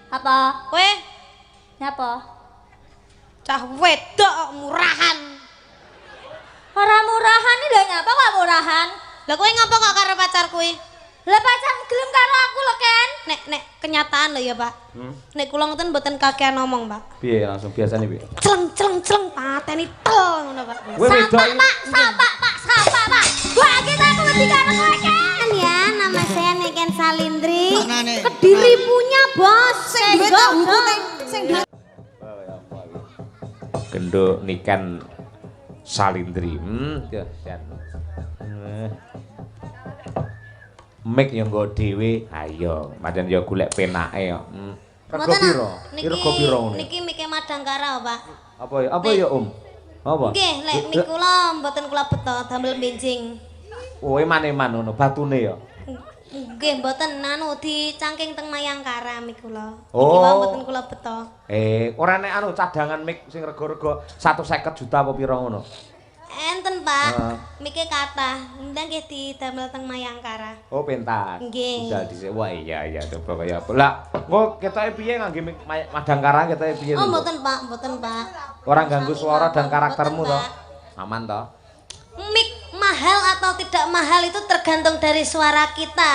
Apa? Kowe Nyapa? cah wedok kok murahan. Ora murahan iki lho nyapa kok murahan? Lah kowe ngapa kok karo pacar kuwi? Lah pacar gelem karo aku lho, Ken. Nek kenyataan lho ya, Pak. Nek kula ngoten mboten kakean ngomong, Pak. Piye langsung biasane piye? Celeng pateni tel ngono, Pak. Sapa, Pak. Wah, kita aku mesti karo kowe, Ken. Ya, nama saya Niken Salindri. Kediri punya bos. Genduk Niken Salindri. Ya, jan. Mik yang nggo dhewe, ayo, pancen ya golek penake yo. Rego piro? Rego piro ngene? Niki mike Madangkara, Pak. Apa ya? Apa ya, Om? Apa? Nggih, lek mik kula mboten kula beto damel benjing. Oh, eman-eman ngono, batune ya. Nggih, mboten anu dicangking teng Mayangkara mik kula. Niki Oh. wae mboten kula beto. Ora nek anu cadangan mik sing rego-rego 150 juta apa piro ngono? Enten, Pak. Mike kathah. Ndang nggih didamel teng Mayangkara. Oh, pentas. Nggih. Budal dhisik. Wah, iya coba kaya apa. Lah, engko ketoke piye ngangge mik Madangkara ketoke piye? Oh, mboten, Pak. Ora ganggu suara dan karaktermu Mboten, toh? Pak. Aman toh? Mik mahal atau tidak mahal itu tergantung dari suara kita.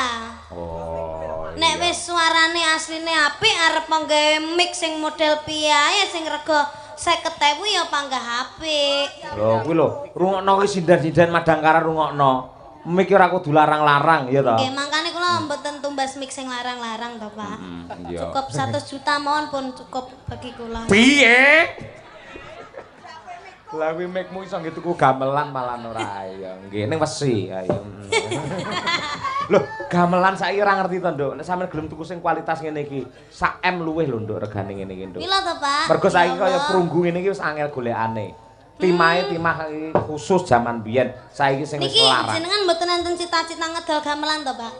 Oh. Nek wis suarane asline apik arep nggawe mik sing model piye sing rega 50.000 ya panggah apik. Lho kuwi lho, rungokno kuwi sindan-sindan Madangkara rungokno. Mik ora kudu larang-larang ya toh? Nggih, mangkane kula mboten tumbas mik sing larang-larang to, Pak. Iya. Cukup 100 juta mawon pun cukup bagi kula. Piye? Lah kuwi mikmu iso nggih tuku gamelan malah ora ya. Nggih ning wesi ayo. Lho, gamelan saiki ora ngerti to, Nduk. Nek sampeyan gelem tuku sing kualitas ngene iki, sak M luwih lho, Nduk, regane ngene iki, Nduk. Mila to, Pak. Mergo saiki kaya prunggu ngene iki wis angel golekane. Timah iki khusus jaman biyen, saiki sing wis Niki larang. jenengan mboten enten cita-cita ngedol gamelan to, Pak?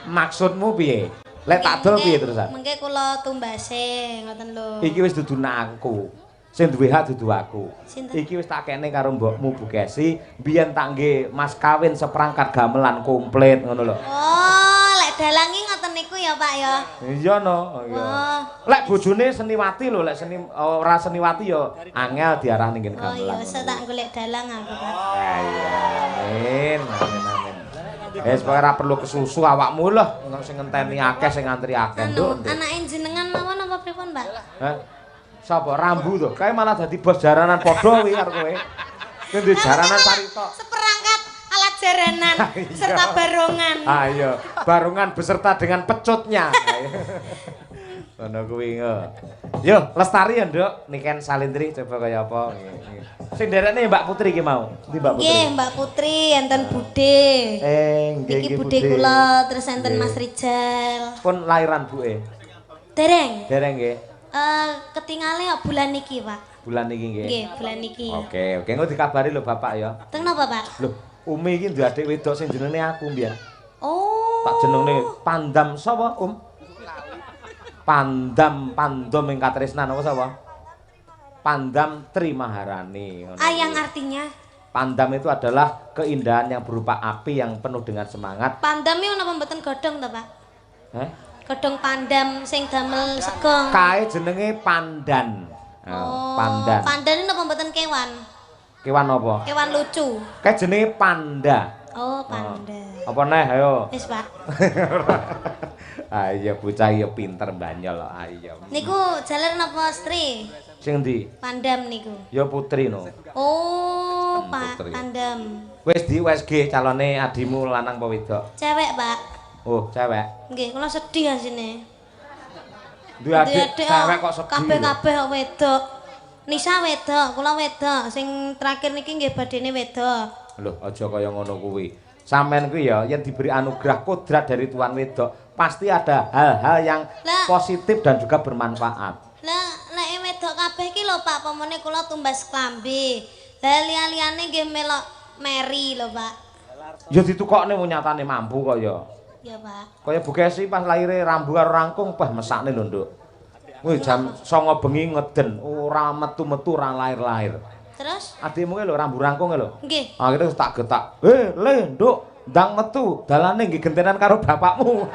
Maksudmu piye? Lek tak dol piye terusan? Mengke kula tumbase ngoten lho. Iki wis dudu aku. Sing duwe hak dudu aku. Sinten? Iki wis tak kene karo mbokmu Bu Kesi, biyen tak nggih mas kawin seperangkat gamelan komplit ngono lho. Oh, lek dalangi ngoten niku ya, Pak ya. Iya no, iya. Oh. Lek bojone seniwati lho, lek ora seniwati ya angel diarah ning Oh iya, gamelan. saya tak golek dalang aku, Pak. Iya, amin. Wis pokoke ora perlu kesusu awakmu lho, sing ngenteni akeh sing ngantri akeh, Nduk. Anake jenengan mawon apa pripun, Pak? Hah? Sapa Rambu to? Kae malah dadi bos jaranan padha kuwi karo kowe. Kowe duwe jaranan parito. Seperangkat alat jaranan serta barongan. Ayo, barongan beserta dengan pecutnya. Ngono kuwi ngo. Yo, lestari ya, Nduk. Niken Salindri coba kaya apa. Sing derekne Mbak Putri ki mau. Ndi Mbak Putri? Nggih, Mbak Putri enten Bude. Nggih Iki Bude kula terus enten Nggih. Mas Rijal. Pun lahiran buke. Dereng. Dereng nggih. Ketingale ya bulan niki, Pak. Bulan iki nggih. Nggih, bulan niki. Oke, engko dikabari lho Bapak ya. Teng napa, Pak? Lho, Umi iki duwe adik wedok sing jenenge aku mbiyen. Oh. Tak jenenge Pandam sapa, Pandam ing katresnan apa sapa? Pandam Tri Maharani. Yang artinya Pandam itu adalah keindahan yang berupa api yang penuh dengan semangat. pandam iki napa mboten godhong to, Pak? Heh? Godhong pandam sing damel segong. Kae jenenge pandan. Pandan. Pandan ini napa mboten kewan? Kewan apa? Kewan lucu. Kae jenenge panda. Oh, panda. Apa neh ayo? Wis, Pak. Ayo bocah ya pinter banyol ayo. Niku jaler napa Stri? Sing ndi? Pandam niku. Ya Putri no. Oh, Pak Putri. Pandam. Wis ge calone adimu lanang apa wedok? Cewek, Pak. Oh, cewek. Nggih, kula sedih asine. Duwe adik cewek kok sedih. Kabeh-kabeh kok wedok. Nisa wedok, kula wedok. Sing terakhir niki nggih badene wedok. Loh, aja kaya ngono kuwi. Sampeyan kuwi ya yen diberi anugerah kodrat dari Tuhan wedok, pasti ada hal-hal yang positif dan juga bermanfaat. Lah, nek wedok kabeh iki lho Pak, pamane kula tumbas klambi. Lah liyane nggih melok meri lho, Pak. Ya ditukokne wong nyatane mampu kok ya. Ya, Pak. Kaya Bu Kesi pas lahire rambu karo rangkung, bah mesakne lho, Nduk. Kuwi jam 09.00 bengi ngeden, ora metu-metu ora lahir-lahir. Terus? Adikmu ki lho rambu rangkung ki lho. Nggih. Akhire tak getak. Le, Nduk, ndang metu, dalane nggih gentenan karo bapakmu.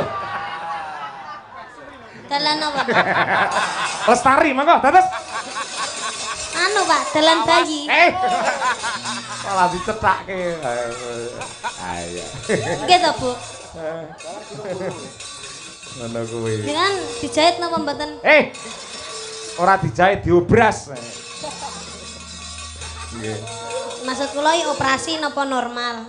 Dalan apa, Pak? Lestari monggo dados. Anu, Pak, dalan bayi. Malah dicethake. Ayo. Nggih to, Bu? Ngono kuwi. Jenengan dijahit napa mboten? Ora dijahit diobras. Nggih. Maksud kula iki operasi napa normal?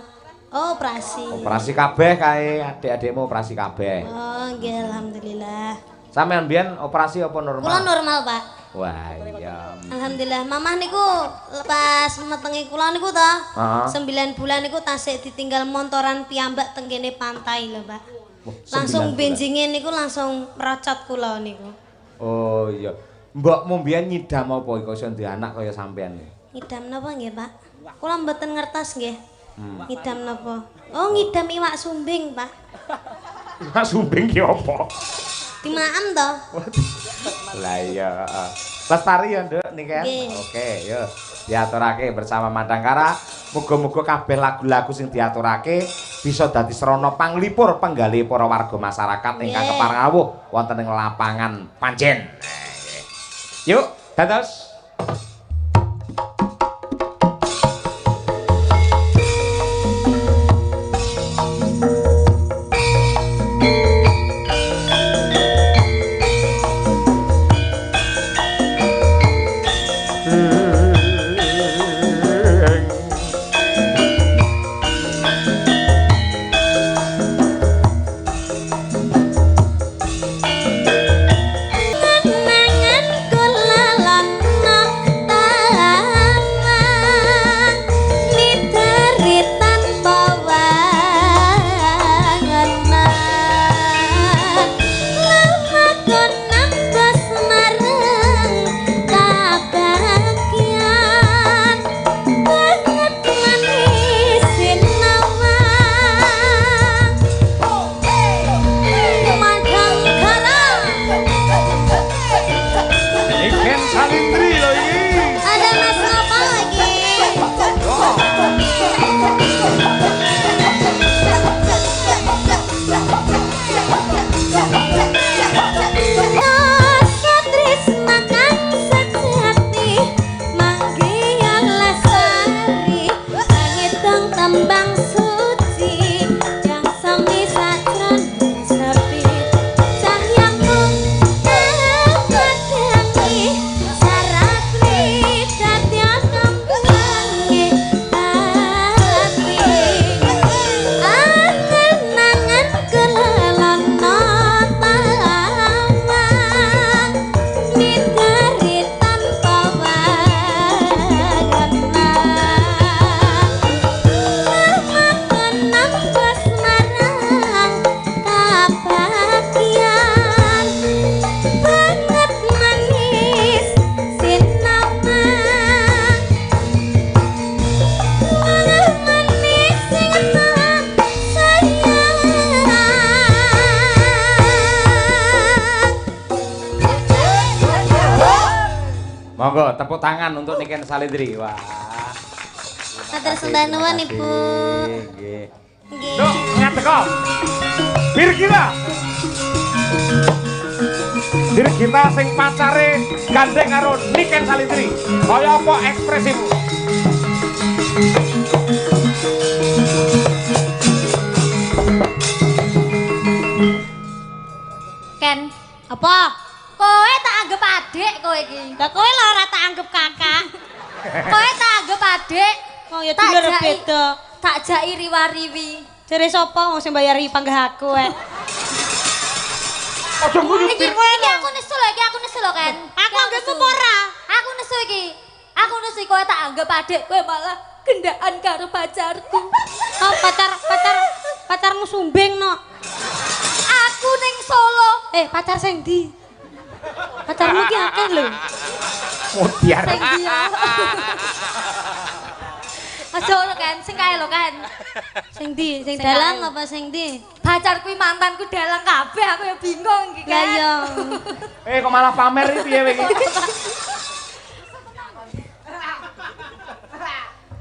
Oh, operasi. Operasi kabeh kae, adik-adikmu operasi kabeh. Oh, nggih alhamdulillah. Sampeyan mbiyen operasi apa normal? Kula normal, Pak. Wah, iya. Alhamdulillah. Mamah niku lepas metengi kula niku to. 9 bulan niku tasik ditinggal montoran piyambak teng kene pantai lho, Pak. Langsung benjingin niku langsung merocot kula niku. Oh iya. Mbokmu mbiyen nyidam apa iku iso duwe anak kaya sampean? Ngidam napa nggih, Pak? Kula mboten ngertos nggih. Ngidam napa? Oh, ngidam iwak sumbing, Pak. Iwak sumbing ki apa? Dimaem to. Lah iya, Lestari ya, Nduk, niki kan. Oke, yo. Diaturake bersama Madangkara. Muga-muga kabeh lagu-lagu sing diaturake bisa dadi srana panglipur penggalih para warga masyarakat ingkang keparengawuh wonten ing lapangan Panjen. Yuk, dados. Monggo tepuk tangan untuk Niken Salindri. Wah. Matur sembah nuwun Ibu. Nggih. Nduk, ngateko. Birgita. Birgita sing pacare gandeng karo Niken Salindri. Kaya apa ekspresimu? Ken, Apa? kowe tak anggap adik kowe iki. Lah kowe lho ora tak anggap kakak. Kowe tak anggap adik. Oh ya dulur beda. Tak jaki riwa-riwi. Jare sapa wong sing bayari panggah aku Aja guyu. Iki kowe iki aku nesu lho, iki aku nesu lho, Ken. Aku anggapmu ora. Aku nesu iki. Aku nesu kowe tak anggap adik, kowe malah gendaan karo pacarku. Oh, pacarmu sumbing no. Aku ning Solo. Pacar sing ndi? Pacarmu ki akeh lho. Mutiar. Sing dia. Aja lho, Ken, sing kae lho, Ken. Sing ndi? Sing dalang apa sing ndi? Pacarku mantanku dalang kabeh, aku ya bingung iki, Lah Ken. iya. Kok malah pamer iki piye iki?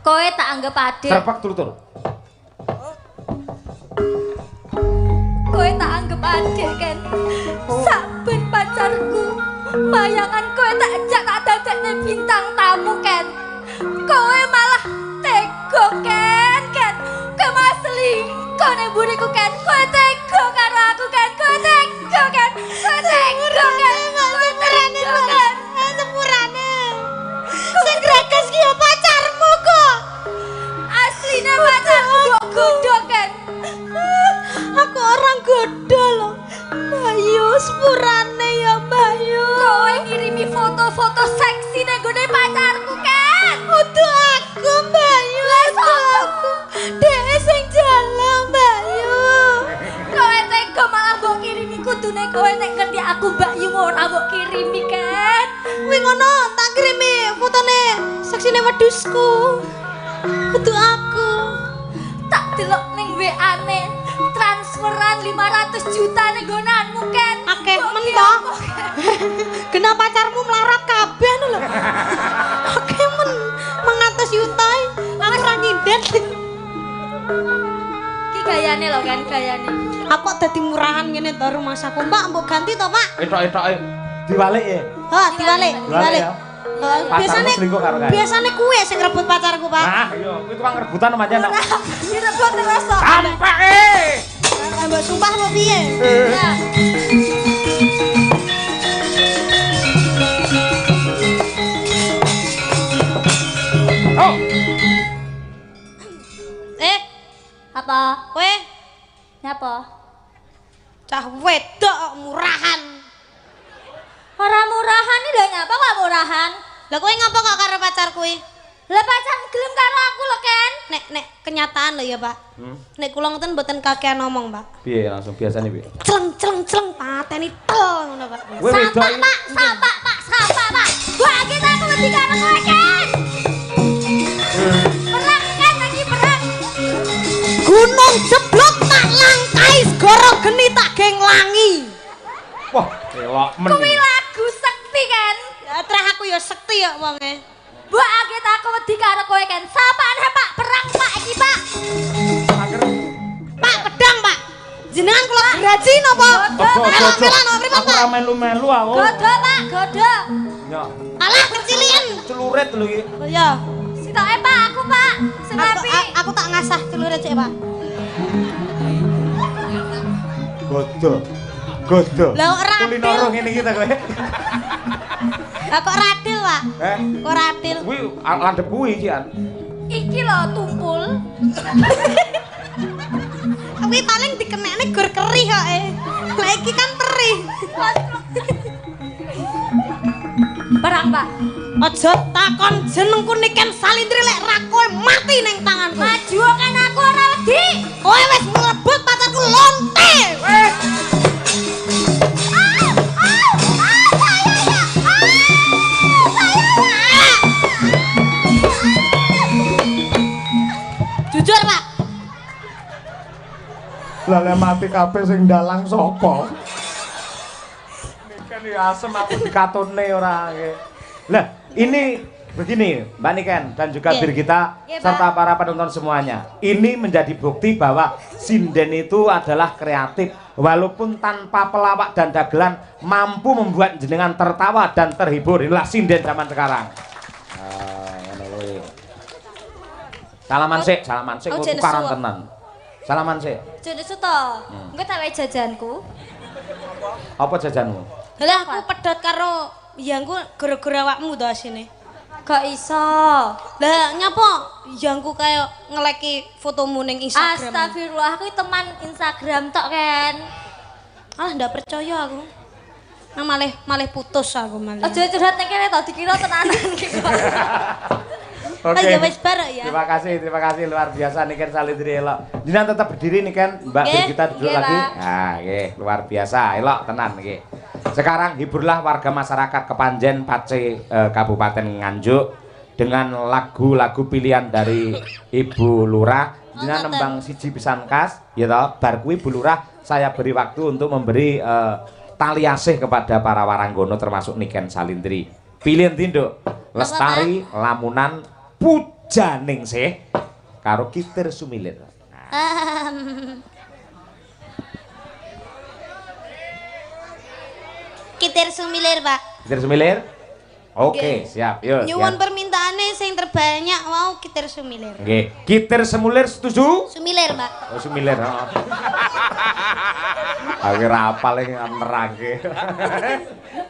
Kowe tak anggap adik. Serpak tur-tur. Kowe tak anggap adik, Ken. Saben bayangan kowe tak ajak tak dadekne bintang tamu Ken. Kowe malah tega Ken. Kowe malah selingkuh ning buriku Ken. Kowe tega karo aku Ken. Kowe tega Ken. Kowe tega Ken. Kowe tega Ken. Sepurane. Sing greges ki yo pacarmu kok. Asline pacarku mbok godho Ken. Aku orang godo loh. Bayu sepurane ya Bayu. Kowe ngirimi foto-foto seksi ning gone pacarku Ken. Udah aku Bayu. Aku. Dhewe sing jalan Bayu. Kowe tega malah mbok kirimi kudune kowe nek ngerti aku Mbak Yu ora mbok kirimi Ken. Kuwi ngono tak kirimi fotone seksine wedhusku. Udah aku. Tak delok ning WA-ne transferan 500 juta ning gonanmu Ken. Akeh men to. Kena pacarmu melarat kabeh lho. Akeh men 100 juta. Aku ora nyinden. Ki gayane lho kan gayane. Aku dadi murahan ngene to rumah saku. Mbak mbok ganti to, Pak? Etok-etoke diwalik ya. Ha, diwalik. Ya. Biasane selingkuh karo kae. biasane kuwe sing rebut pacarku, Pak. Nah, iya, kuwi tukang rebutan namanya nak. Direbut terus kok. Sampai. Mbak sumpah apa piye? Ya. Oh, Apa? Kowe Nyapa? cah wedok kok murahan. Ora murahan iki lho nyapa kok murahan? Lah kowe ngapa kok karo pacar kuwi? Lah pacar gelem karo aku lho Ken. Nek kenyataan lho ya, Pak. Nek kula ngoten mboten kakean ngomong, Pak. piye langsung biasane piye? Celeng pateni tel ngono, Pak. Kowe wedok Sapak iki. Pak, sapak Pak, sapak Pak. Wah, kita aku wedi karo kowe Ken. Perang Ken lagi perang. Gunung jeblok tak langkai segoro geni tak genglangi. Wah, elok men. Kuwi lagu sekti Ken. Ya trah aku ya sekti ya wonge. Wah, kita aku wedi karo kowe Ken. Sapane Pak, perang Pak iki Pak. Pak pedang, Pak. Jenengan kula graji napa? Melan-melan napa pripun, Aku Pak? ora melu-melu aku. Godo Pak, godo. Ya, Alah kecilian. celurit lho iki. Oh ya. Sitoke Pak, aku Pak. Sing apik. Aku tak ngasah celure cek, Pak. Godo. Lah kok radil. Kulinoro ngene iki ta kowe. Lah kok radil, Pak? Kok radil? Kuwi landhep kuwi iki an. Iki lho tumpul. Kuwi paling dikenekne gur kerih kok Lah iki kan perih. Perang Pak. Aja takon jenengku Niken Salindri lek ra kowe mati ning tanganku. Maju kan aku ora wedi. Kowe wis mlebut pacarku lonte. Jujur, Pak. Lah mati kabeh sing dalang sapa? Niken ya asem aku dikatone ora nggih. Lah, ini begini, Mbak Niken dan juga Birgita serta para penonton semuanya. Ini menjadi bukti bahwa sinden itu adalah kreatif walaupun tanpa pelawak dan dagelan mampu membuat jenengan tertawa dan terhibur. Inilah sinden zaman sekarang. Salaman sik kok tukaran tenan. Salaman sik. Jane suto. Engko tak wae jajanku. Apa jajanmu? Lah aku pedot karo yangku gara-gara awakmu to asine. Gak iso. Lah nyapa yangku kaya ngeleki fotomu ning Instagram. Astagfirullah, aku teman Instagram tok Ken. Alah ndak percaya aku. Nang malih putus aku malih. Aja curhat ning kene to dikira tenanan iki kok. Oke. Ya wis barok ya. Terima kasih luar biasa Niken Salindri elok. Jenengan tetap berdiri Niken, Mbak Birgita duduk lagi. Nah, nggih, luar biasa elok tenan nggih. Sekarang hiburlah warga masyarakat Kepanjen Pace Kabupaten Nganjuk dengan lagu-lagu pilihan dari Ibu Lurah. Jenengan nembang siji pisan kas, ya toh. Bar kuwi Bu Lurah saya beri waktu untuk memberi tali asih kepada para waranggono termasuk Niken Salindri. Pilihan tinduk Lestari Lamunan Pujaning sih karo Kitir Sumilir. Kitir Sumilir, Pak. Gitar Sumilir? Oke, siap. Yuk. Nyuwun permintaane sing terbanyak mau Gitar Sumilir. Nggih. Gitar Semulir setuju? Sumilir, Mbak. Oh, Sumilir. Heeh. Akhir apal yang nerangke.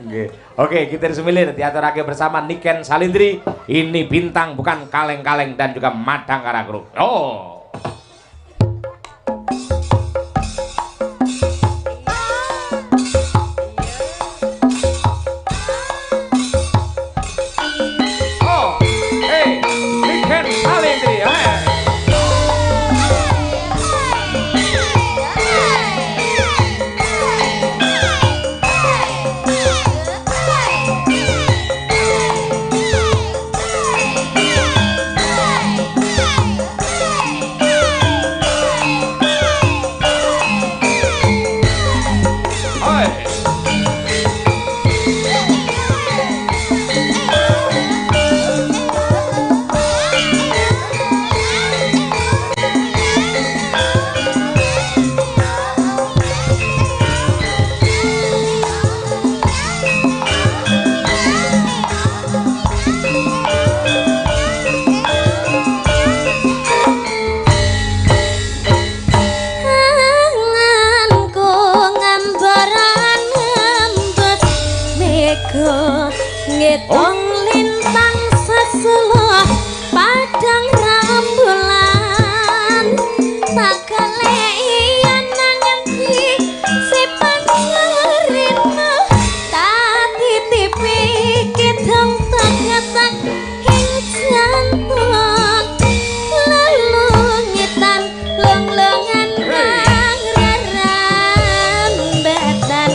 Nggih. Oke, Gitar Sumilir diaturake bersama Niken Salindri. Ini bintang bukan kaleng-kaleng dan juga Madang Karagruk. Oh. Ngetong lintang seselah padang rambulan tak kalean nangenti sipan ngerina tak titipi kidong tegetak ing jantung lelungitan leng-lengan raran badan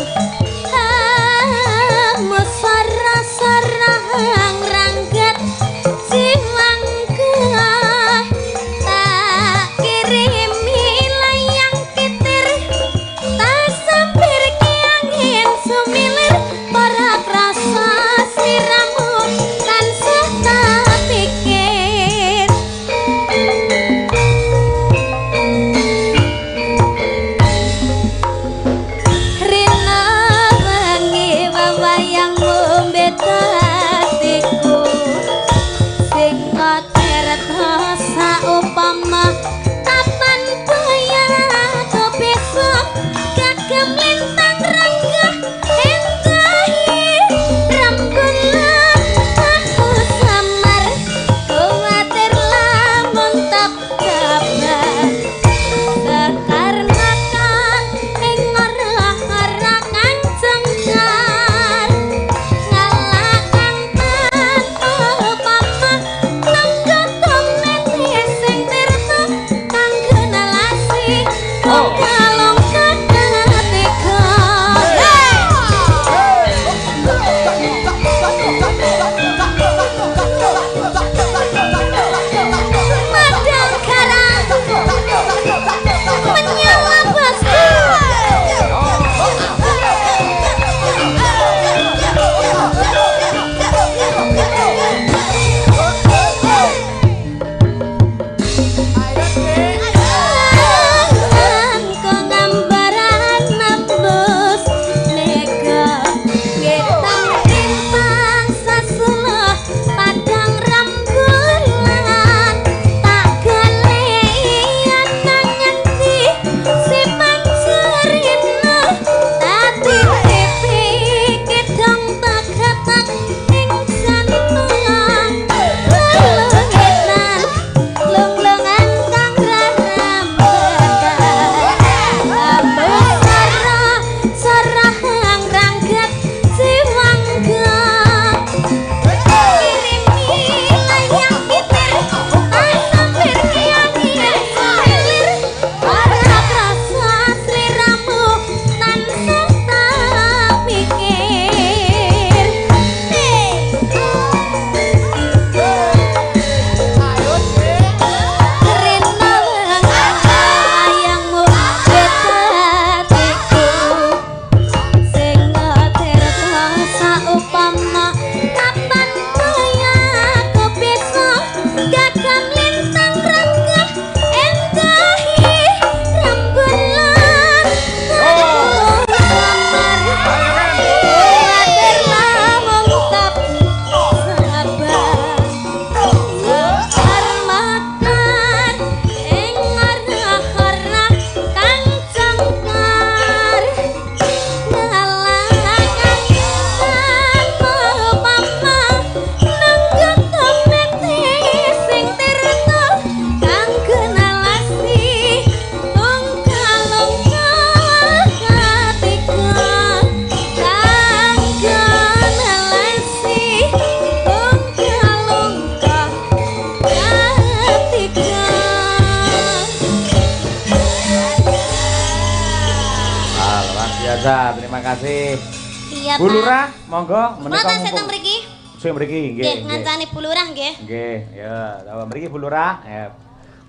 Terima kasih. Iya, Bu Pak. Lurah, monggo Mata seteng mriki. Sing mriki nggih. Nggih, ngancani Bu Lurah nggih. Nggih, ya, tawa mriki Bu Lurah. Ya.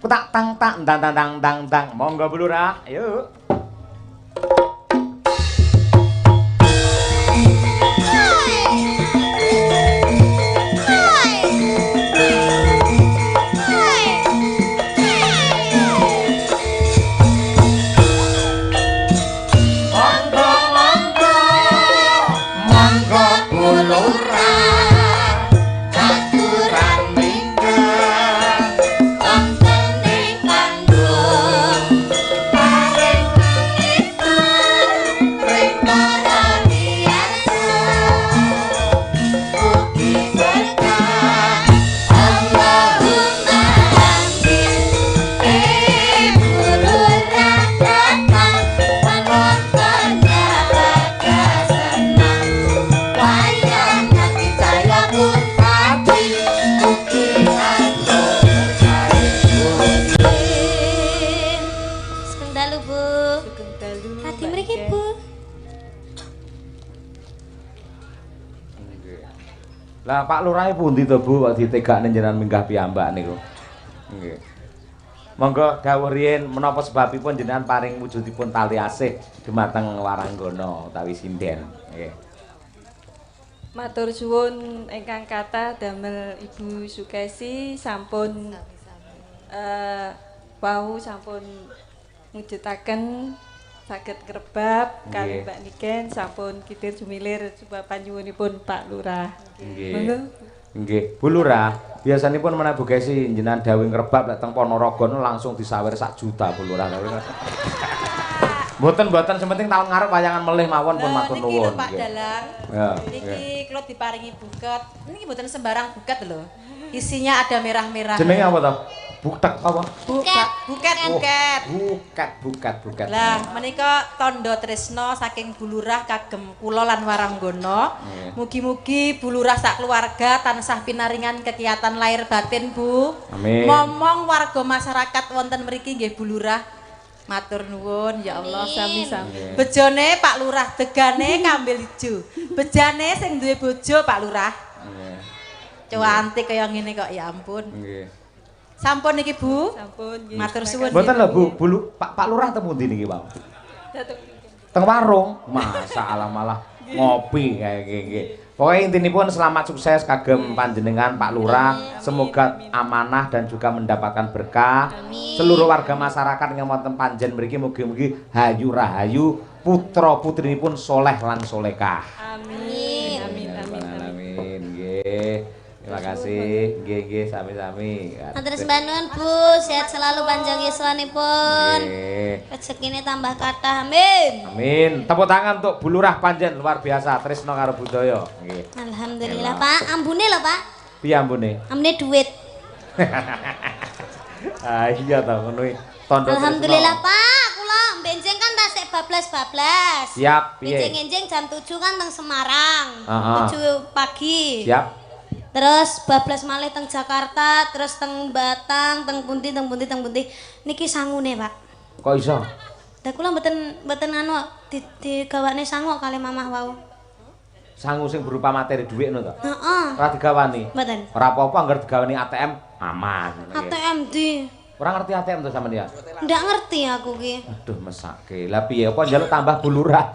Ku tak tang tang tang tang tang tang. Monggo Bu Lurah, yuk. Lah Pak Lurah pundi to Bu kok ditegakne jenengan minggah piyambak niku. Nggih. Monggo dawuh riyin menapa sebabipun jenengan paring wujudipun tali asih dumateng Waranggana utawi sinden. Nggih. Matur suwun ingkang kathah damel Ibu Sukesi sampun wau sampun mujudaken saged ngrebab kali Mbak Niken sampun kitir jumilir sebab panjuwunipun Pak Lurah. Nggih. Nggih. Bu Lurah, biasanipun menawi Bu Kesi jenengan dawuh ngrebab lek teng Ponorogo langsung disawer sak juta Bu Lurah. Mboten sementing tahun ngarep wayangan melih mawon pun matur nuwun. Pak Dalang. Ya. Niki kula diparingi buket. Niki mboten sembarang buket lho. Isinya ada merah-merah. Jenenge apa to? Buket apa? Buket. Lah menika tondo tresno saking Bu Lurah kagem kula lan Waranggana. Mugi-mugi Bu Lurah sak keluarga tansah pinaringan kegiatan lahir batin Bu. Amin. Momong warga masyarakat wonten mriki nggih Bu Lurah. Matur nuwun ya Allah sami-sami. Bejone Pak Lurah, degane kambil ijo. Bejane sing duwe bojo Pak Lurah. Nggih. Cantik kaya ngene kok ya ampun. Nggih. Sampun niki Bu. Sampun nggih. Matur suwun. Mboten lho Bu, Pak Lurah teng pundi niki, Pak? Teng warung. Masalah malah ngopi kayak nggih. Pokoke intinipun selamat sukses kagem panjenengan Pak Lurah. Semoga amanah dan juga mendapatkan berkah. Seluruh warga masyarakat yang wonten panjen mriki mugi-mugi hayu rahayu, putra putrinipun soleh lan solekah. Amin. Amin. Nggih. Terima kasih. Nggih, sami-sami. Matur sembah nuwun Bu, sehat selalu panjang yuswanipun. Nggih. Rezekine tambah kathah. Amin. Amin. Tepuk tangan untuk Bu Lurah panjen luar biasa tresno karo budaya. Nggih. Alhamdulillah Pak, ambune lho Pak. Piye ambune? Ambune duit. Ah iya ta ngono tondo. Alhamdulillah Pak, kula benjing kan tasik bablas-bablas. Siap, piye? Benjing-enjing jam 7 kan teng Semarang. 7 pagi. Siap. Terus bablas malih teng Jakarta, terus teng Batang, teng pundi. Niki sangune, Pak. Kok iso? Lah kula mboten anu digawane sangu kali mamah wau. Sangu sing berupa materi dhuwit ngono to? Heeh. Ora digawani. Mboten. Ora apa-apa anggar digawani ATM aman. ATM di. Ora ngerti ATM to sampean ya? Ndak ngerti aku ki. Aduh mesake. Lah piye apa njaluk tambah Bu Lurah?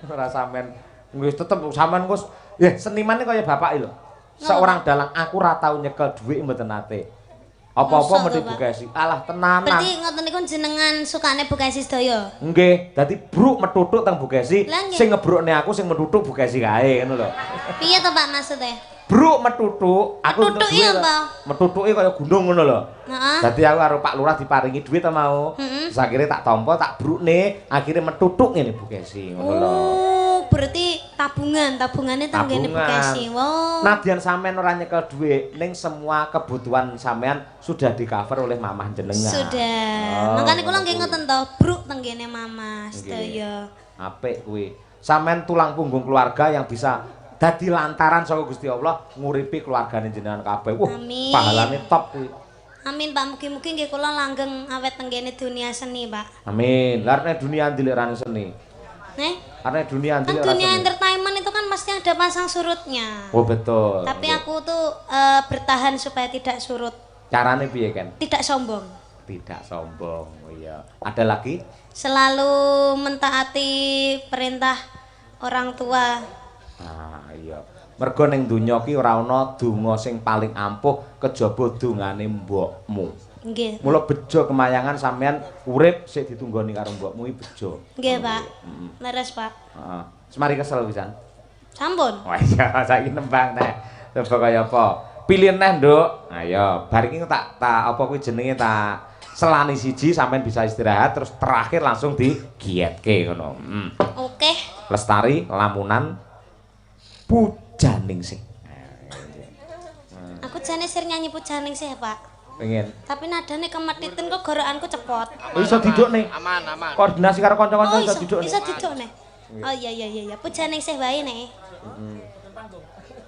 Ora sampean wis tetep sampean Gus. Ya seniman kaya bapak lho. Seorang dalang aku ora tau nyekel dhuwit mboten nate. Apa-apa mesti Bu Kesi. Alah tenanan. Berarti ngoten niku jenengan sukane Bu Kesi sedaya. Nggih, dadi bruk metuthuk teng Bu Kesi. Sing ngebrukne aku sing metuthuk Bu Kesi kae ngono lho. Piye to Pak maksudnya? Bruk metuthuk, aku entuk dhuwit. Metutuke kaya gundung ngono lho. Heeh. Dadi aku karo Pak Lurah diparingi dhuwit ta mau. Terus akhire tak tampa, tak brukne, akhire metuthuk ngene Bu Kesi ngono lho. Berarti tabungane teng kene Bu Kesi. Wow. Nadyan sampean ora nyekel dhuwit, ning semua kebutuhan sampean sudah di-cover oleh mamah jenengan. Sudah. Makane kula nggih ngoten to, bruk teng kene Mama sedaya. Apik kuwi. Sampean tulang punggung keluarga yang bisa dadi lantaran saka Gusti Allah nguripi keluargane jenengan kabeh. Wah, pahalane top kuwi. Amin Pak, mugi-mugi nggih kula langgeng awet teng kene dunia seni, Pak. Amin. Lah nek dunia ndilirane seni. Karena dunia Kan dunia entertainment itu kan mesti ada pasang surutnya. Oh betul. Tapi aku tuh bertahan supaya tidak surut. Caranya piye kan? Tidak sombong. Tidak sombong. Oh iya. Ada lagi? Selalu mentaati perintah orang tua. Ah iya. Mergo ning donya ki ora ana donga sing paling ampuh kejaba dongane mbokmu. Nggih. Mula bejo kemayangan sampean urip sik ditunggoni karo mbokmu iki bejo. Nggih, Pak. Leres, Pak. Heeh. Semari kesel pisan. Sampun. Wah iya, saiki nembang nek. Coba kaya apa? Pilih neh, Nduk. Ayo, bar iki tak apa kuwi jenenge tak selani siji sampean bisa istirahat terus terakhir langsung digietke ngono. Oke. Lestari lamunan Pujaningsih. Aku jane sir nyanyi Pujaningsih, Pak. Pengen. Tapi nadane kemetitin kok gorokanku cepot. Oh, iso didukne. Aman. Koordinasi karo kanca-kanca Oh, iso didukne. iso didukne. Oh iya. Pujaningsih wae nek.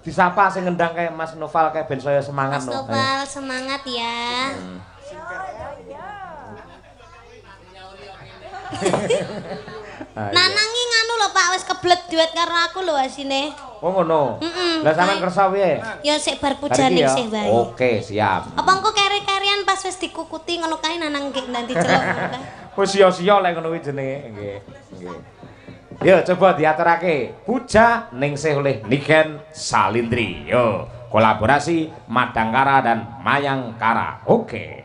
Disapa sing ngendang kayak Mas Noval kayak ben saya semangat Mas Noval semangat ya. Nanangi nganu lho Pak wis kebelet duet karo aku lho asine. Oh ngono. Lah sampean kersa piye? Ya sik bar Pujaningsih wae. Oke, siap. Apa engko keri-kerian pas wis dikukuti ngono kae nanang nggih nanti celok ngono kae. Wis sia-sia lek ngono kuwi jenenge. Nggih. Yo coba diaturake. Pujaningsih oleh Niken Salindri. Yo, kolaborasi Madangkara dan Mayangkara. Oke.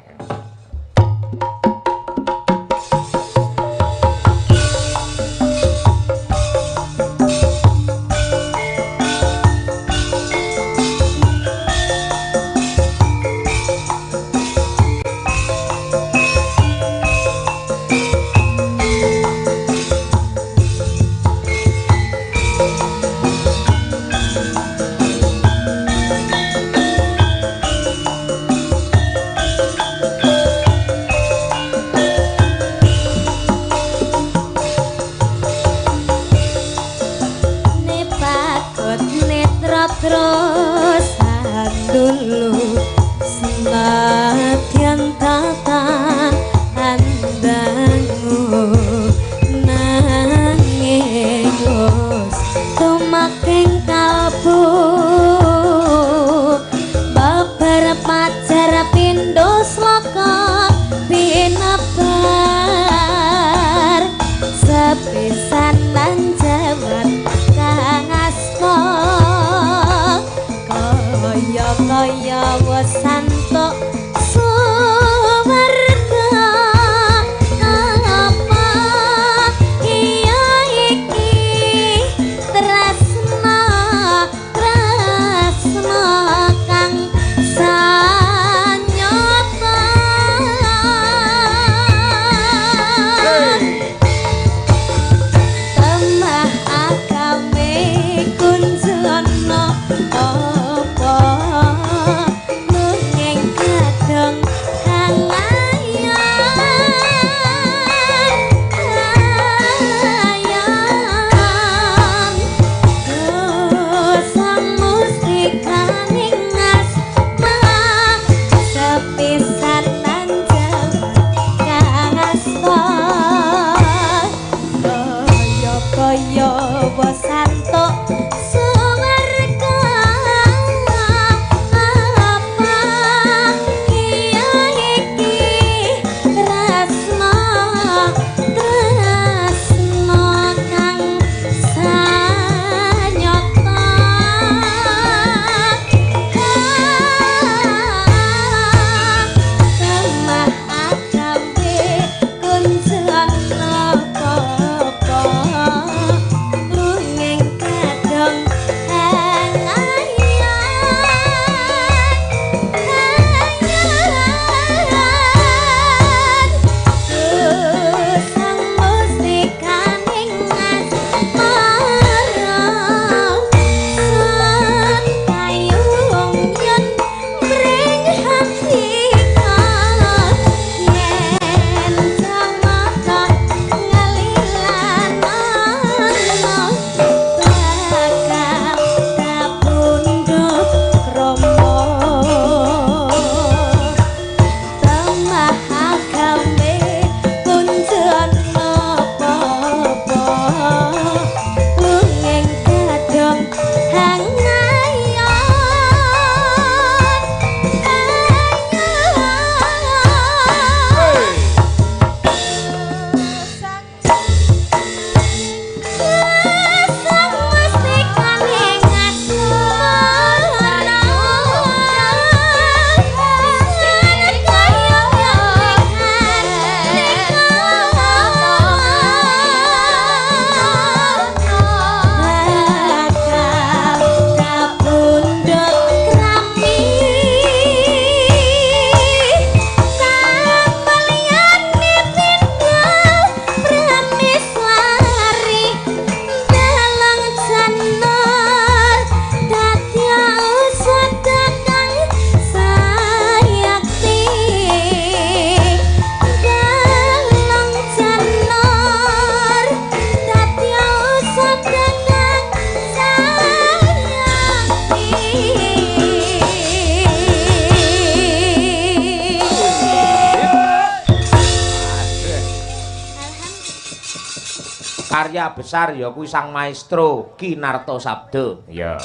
saya besar ya kuwi sang maestro Kinarto Sabdo. Ya.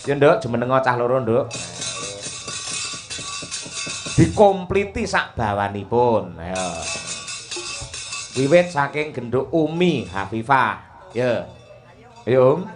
Ya Nduk, jumenenga cah loro Nduk. Dikompliti sak bawanipun. Ya. Wiwit saking genduk Umi Hafifah. Ya. Ayo Om.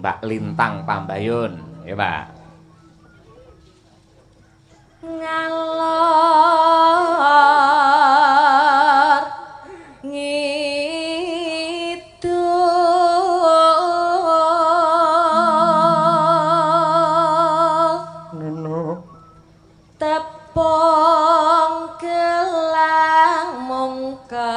Mbak Lintang Pambayun, ya Pak. Ngalor ngidul tepung gelang mungkar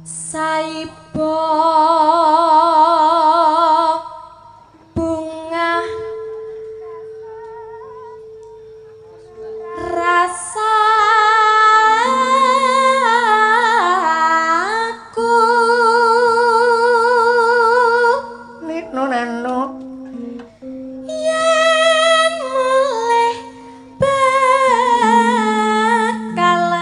Saibo bunga rasaku Nitno nano yen mulih bakal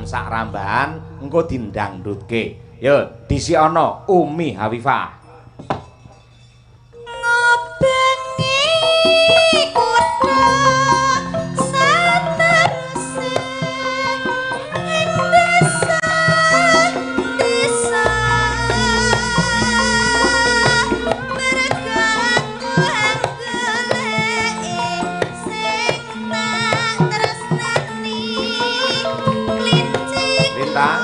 sak rambahan engko dindangdutke. Yo, disi ana Umi Hafifah. Ngobengi kutha sateruse ing desa merga aku goleki sing tak tresnani Lintang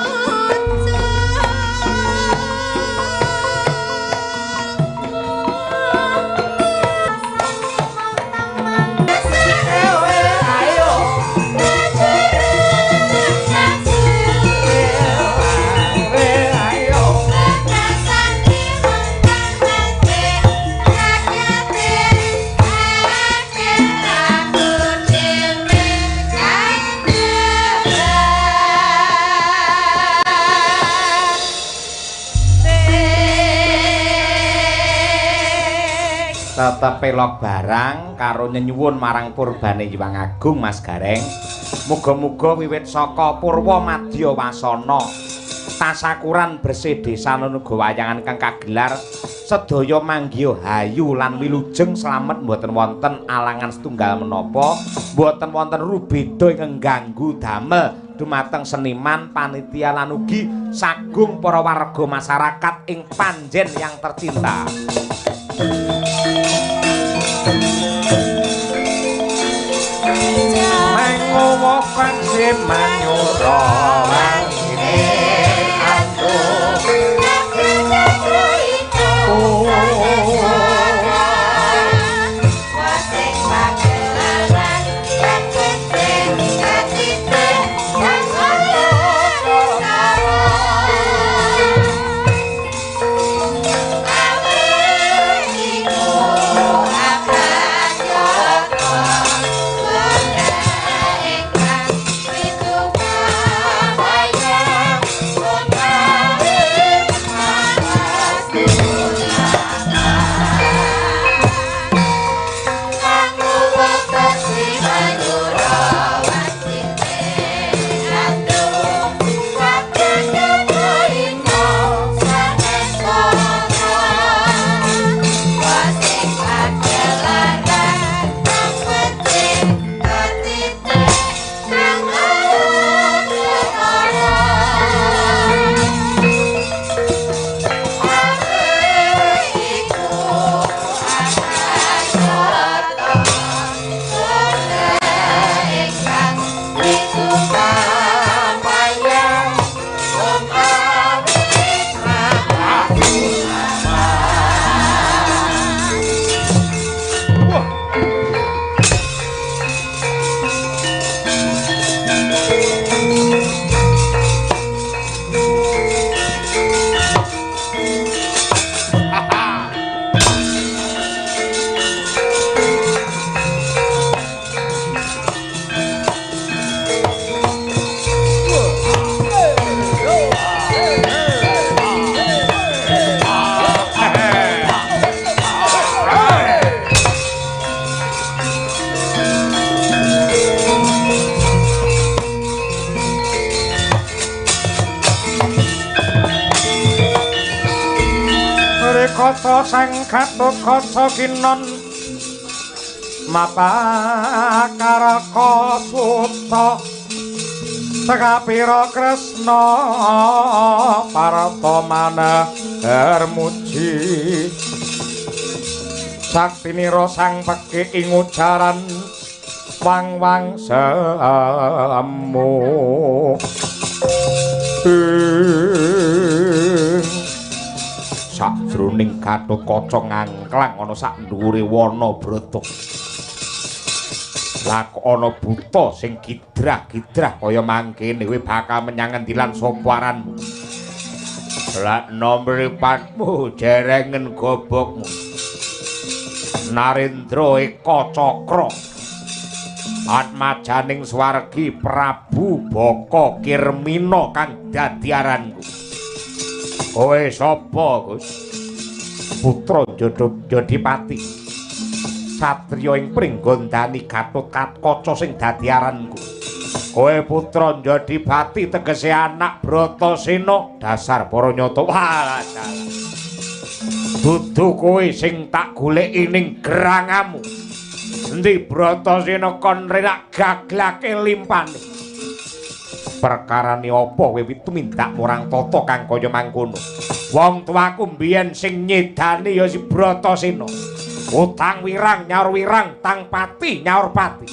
tetep pelok barang karo nyenyuwun marang purbane Hyang Agung Mas Gareng. Muga-muga wiwit saka Purwa Madya Wasana tasakuran bersih desa nuga wayangan kang kagelar sedaya manggya hayu lan wilujeng slamet mboten wonten alangan setunggal menapa, mboten wonten rubeda ingkang ngganggu damel dumateng seniman, panitia lan ugi sagung para warga masyarakat ing panjen yang tercinta. Mengowo paksi manyura wangine aduh wasing magelaran kaketing katite sang ayo Gatotkaca kinon mapakaraka suta tekapira Kresna parata manah hermuji saktinira sang peki ing ujaran wang-wang semu sajroning Gatotkaca ngangklang ana sak dhuwure wana brata lak ana buta sing gidrah-gidrah kaya mangkene kowe bakal menyang endi lan sapa aranmu lak nomripatmu jerengen gobokmu Narendra Eka Cakra atmajaning swargi Prabu Baka Kirmina kang dadi aranku kowe sapa Gus putra Jodipati satriya ing Pringgondani Gatotkaca sing dadi aranku kowe putra Jodipati tegese anak Bratasena dasar para nyata walah dudu kowe sing tak goleki ning gerangamu endi Bratasena kon renak gaglake limpane perkarane apa kowe tumindak marang tata kang kaya mangkono wong tuaku mbiyen sing nyedani ya si Bratasena utang wirang nyaur wirang tang pati nyaur pati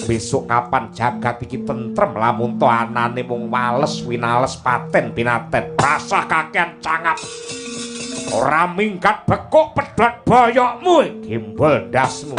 besok kapan jagat iki tentrem lamun to anane mung wales winales paten pinaten rasah kakean cangap ora minggat bekuk pedhot boyokmu gimbal ndasmu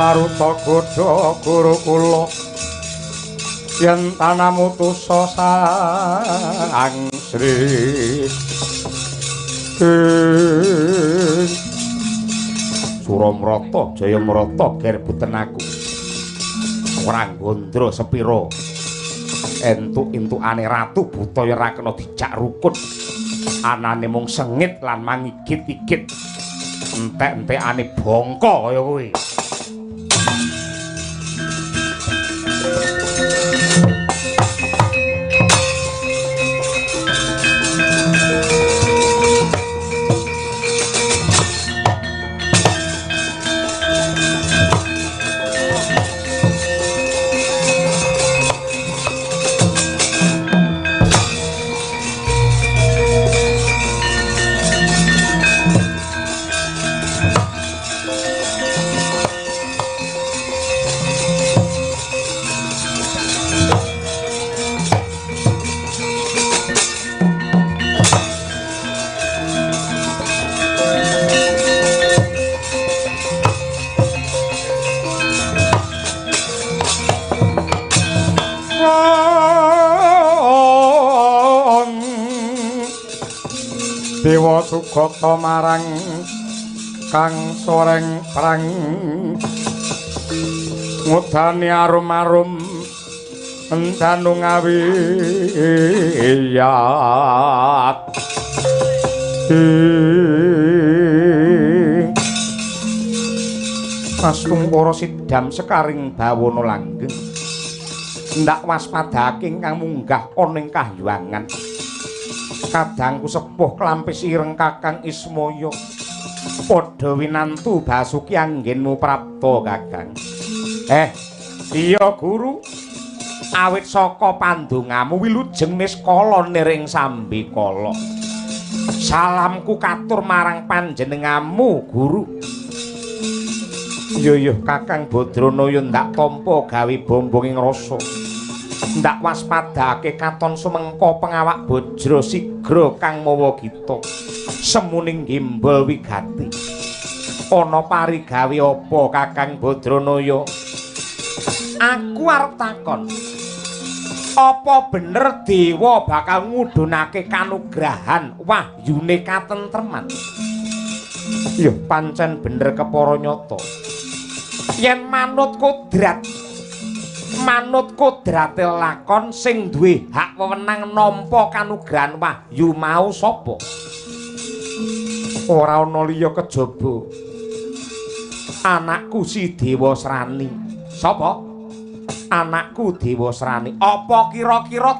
laruta godha guru kula yen tanamutusa sang Sri Suramrata Jayamrata gerbuten aku ora gondro sepira entuk-entukane ratu buta yen ra kena dijak rukun anane mung sengit lan mangigit-igit entek-entekane bangka kaya kowe Dewa Sugata marang kang soreng perang ngudani arum-arum entanu ngawiyat Astumpara sidam sekaring bawana langgeng ndak waspadake kang munggah ana ing kahyuangan kadangku sepuh klampis ireng Kakang Ismaya padha winantu Basuki anggenmu prapta Kakang iya guru awit saka pandongamu wilujeng niskala niring sambikala salamku katur marang panjenengamu guru iya Kakang Badranaya ndak tampa gawe bombong ing rasa ndak waspadake katon sumengka pengawak Bajra Sigra kang mawa gita semuning gimbal wigati ana parigawe apa Kakang Badranaya aku arep takon apa bener dewa bakal ngudhunake kanugrahan wahyune katentreman ya pancen bener kepara nyata yen manut kodrate lakon sing duwe hak wewenang nampa kanugrahan wahyu mau sapa ora ana liya kejaba anakku si Dewa Srani sapa anakku Dewa Srani apa kira-kira